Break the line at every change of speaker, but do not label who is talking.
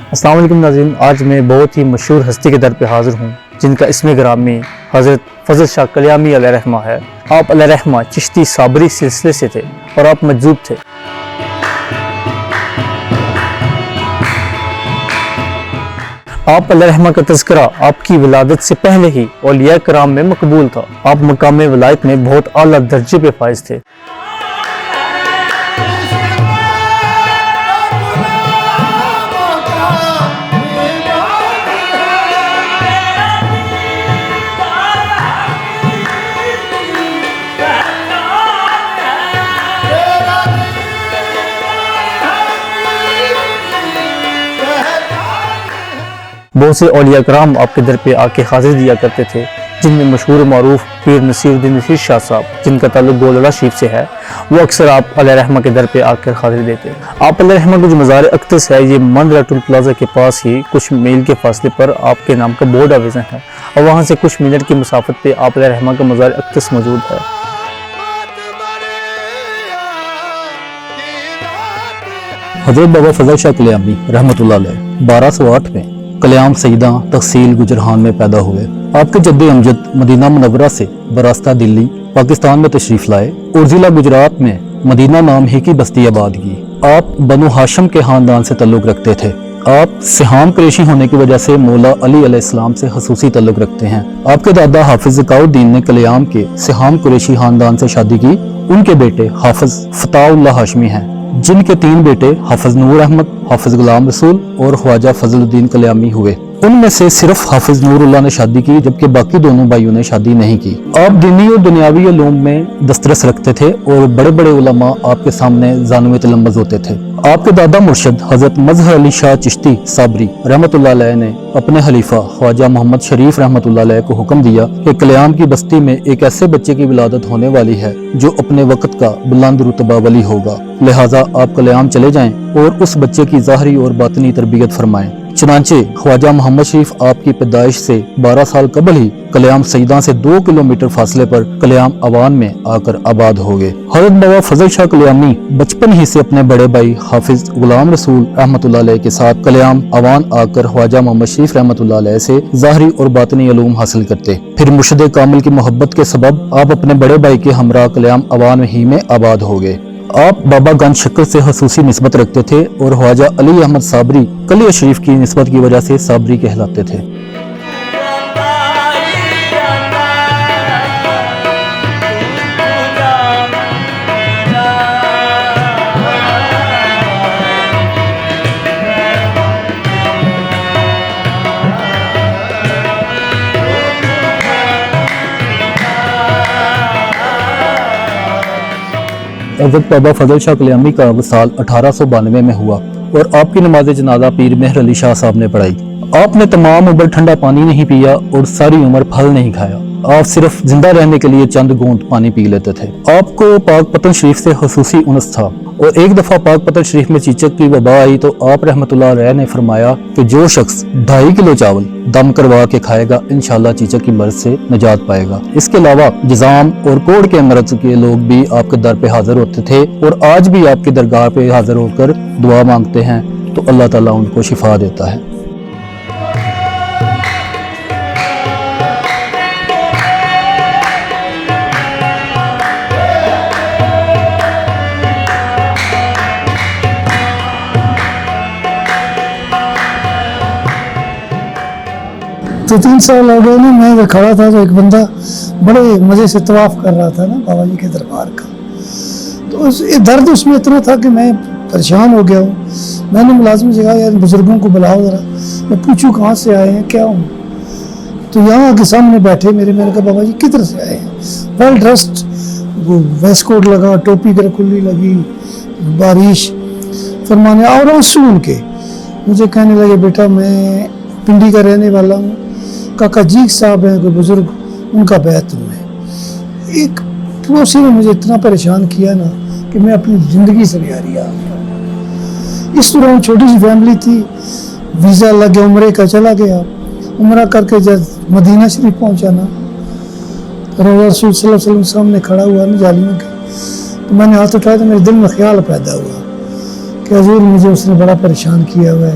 السلام علیکم ناظرین، آج میں بہت ہی مشہور ہستی کے در پہ حاضر ہوں جن کا اسم گرامی حضرت فضل شاہ کلیامی علیہ رحمہ ہے۔ آپ علیہ رحمہ چشتی صابری سلسلے سے تھے اور آپ مجذوب تھے۔ آپ علیہ رحمہ کا تذکرہ آپ کی ولادت سے پہلے ہی اولیاء کرام میں مقبول تھا۔ آپ مقام ولایت میں بہت اعلیٰ درجے پہ فائز تھے۔ بہت سے اولیاء کرام آپ کے در پہ آ کے حاضر دیا کرتے تھے، جن میں مشہور و معروف پیر نصیر الدین نصیر شاہ صاحب جن کا تعلق گولڑا شریف سے ہے، وہ اکثر آپ علیہ رحمہ کے در پہ آ کر حاضر دیتے۔ آپ علیہ رحمہ کا جو مزار اقدس ہے، یہ مندرہ ٹول پلازا کے پاس ہی کچھ میل کے فاصلے پر آپ کے نام کا بورڈ آویزن ہے، اور وہاں سے کچھ منٹ کی مسافت پہ آپ علیہ رحمہ کا مزار اقدس موجود ہے۔
حضرت بابا فضل شاہ کلیامی رحمۃ اللہ علیہ 1208 میں کلیام سیدہ تحصیل گجرہان میں پیدا ہوئے۔ آپ کے جد امجد مدینہ منورہ سے براستہ دلی پاکستان میں تشریف لائے اور ضلع گجرات میں مدینہ نام ہی کی بستی آباد کی۔ آپ بنو ہاشم کے خاندان سے تعلق رکھتے تھے۔ آپ سہام قریشی ہونے کی وجہ سے مولا علی علیہ السلام سے خصوصی تعلق رکھتے ہیں۔ آپ کے دادا حافظ ذکاء الدین نے کلیام کے سہام قریشی خاندان سے شادی کی۔ ان کے بیٹے حافظ فتح اللہ ہاشمی ہیں، جن کے 3 بیٹے حافظ نور احمد، حافظ غلام رسول اور خواجہ فضل الدین کلیامی ہوئے۔ ان میں سے صرف حافظ نور اللہ نے شادی کی، جبکہ باقی دونوں بھائیوں نے شادی نہیں کی۔ آپ دینی اور دنیاوی علوم میں دسترس رکھتے تھے اور بڑے بڑے علماء آپ کے سامنے زانوِ تلمذ ہوتے تھے۔ آپ کے دادا مرشد حضرت مظہر علی شاہ چشتی صابری رحمۃ اللہ علیہ نے اپنے خلیفہ خواجہ محمد شریف رحمۃ اللہ علیہ کو حکم دیا کہ کلیام کی بستی میں ایک ایسے بچے کی ولادت ہونے والی ہے جو اپنے وقت کا بلند رتبہ ولی ہوگا، لہٰذا آپ کلیام چلے جائیں اور اس بچے کی ظاہری اور باطنی تربیت فرمائیں۔ چنانچہ خواجہ محمد شریف آپ کی پیدائش سے 12 سال قبل ہی کلیام سیدہ سے 2 کلومیٹر فاصلے پر کلیام اوان میں آ کر آباد ہو گئے۔ حضرت بابا فضل شاہ کلیامی بچپن ہی سے اپنے بڑے بھائی حافظ غلام رسول رحمۃ اللہ علیہ کے ساتھ کلیام اوان آ کر خواجہ محمد شریف رحمۃ اللہ علیہ سے ظاہری اور باطنی علوم حاصل کرتے۔ پھر مرشد کامل کی محبت کے سبب آپ اپنے بڑے بھائی کے ہمراہ کلیام اوان ہی میں آباد ہو گئے۔ آپ بابا گنج شکر سے خصوصی نسبت رکھتے تھے اور خواجہ علی احمد صابری کلیہ شریف کی نسبت کی وجہ سے صابری کہلاتے تھے۔ حضرت بابا فضل شاہ کلیامی کا وصال 1892 میں ہوا اور آپ کی نماز جنازہ پیر مہر علی شاہ صاحب نے پڑھائی۔ آپ نے تمام عمر ٹھنڈا پانی نہیں پیا اور ساری عمر پھل نہیں کھایا۔ آپ صرف زندہ رہنے کے لیے چند گھونٹ پانی پی لیتے تھے۔ آپ کو پاک پتن شریف سے خصوصی انس تھا اور ایک دفعہ پاک پتن شریف میں چیچک کی وبا آئی تو آپ رحمۃ اللہ علیہ نے فرمایا کہ جو شخص 2.5 کلو چاول دم کروا کے کھائے گا انشاءاللہ چیچک کی مرض سے نجات پائے گا۔ اس کے علاوہ جزام اور کوڑ کے مرض کے لوگ بھی آپ کے در پہ حاضر ہوتے تھے اور آج بھی آپ کی درگاہ پہ حاضر ہو کر دعا مانگتے ہیں تو اللہ تعالیٰ ان کو شفا دیتا ہے۔
تو 3 سال ہو گئے نا، میں کھڑا تھا تو ایک بندہ بڑے مزے سے طواف کر رہا تھا نا بابا جی کے دربار کا، تو درد اس میں اتنا تھا کہ میں پریشان ہو گیا ہوں۔ میں نے ملازم سے کہا یار بزرگوں کو بلاؤ ذرا، میں پوچھوں کہاں سے آئے ہیں کیا ہوں، تو یہاں کے سامنے بیٹھے میں نے کہا بابا جی کدھر سے آئے ہیں؟ ویل ڈریسڈ، وہ ویسٹ کوٹ لگا، ٹوپی کر کھلی لگی، بارش فرمانے اور آنسو ان کے مجھے کہنے لگے بیٹا میں پنڈی کا رہنے والا ہوں، کاکا جیگ صاحب ہیں کوئی بزرگ، ان کا بیعت ہوں میں۔ ایک پڑوسی نے مجھے اتنا پریشان کیا نا کہ میں اپنی زندگی سے بیاری آ گیا۔ اس طرح چھوٹی سی فیملی تھی، ویزا لگ گیا، عمرے کا چلا گیا، عمرہ کر کے جب مدینہ شریف پہنچا نا، رسول صلی اللہ علیہ وسلم سامنے کھڑا ہوا نا جالیوں کے، تو میں نے ہاتھ اٹھایا تو میرے دل میں خیال پیدا ہوا کہ حضور مجھے اس نے بڑا پریشان کیا ہوا ہے،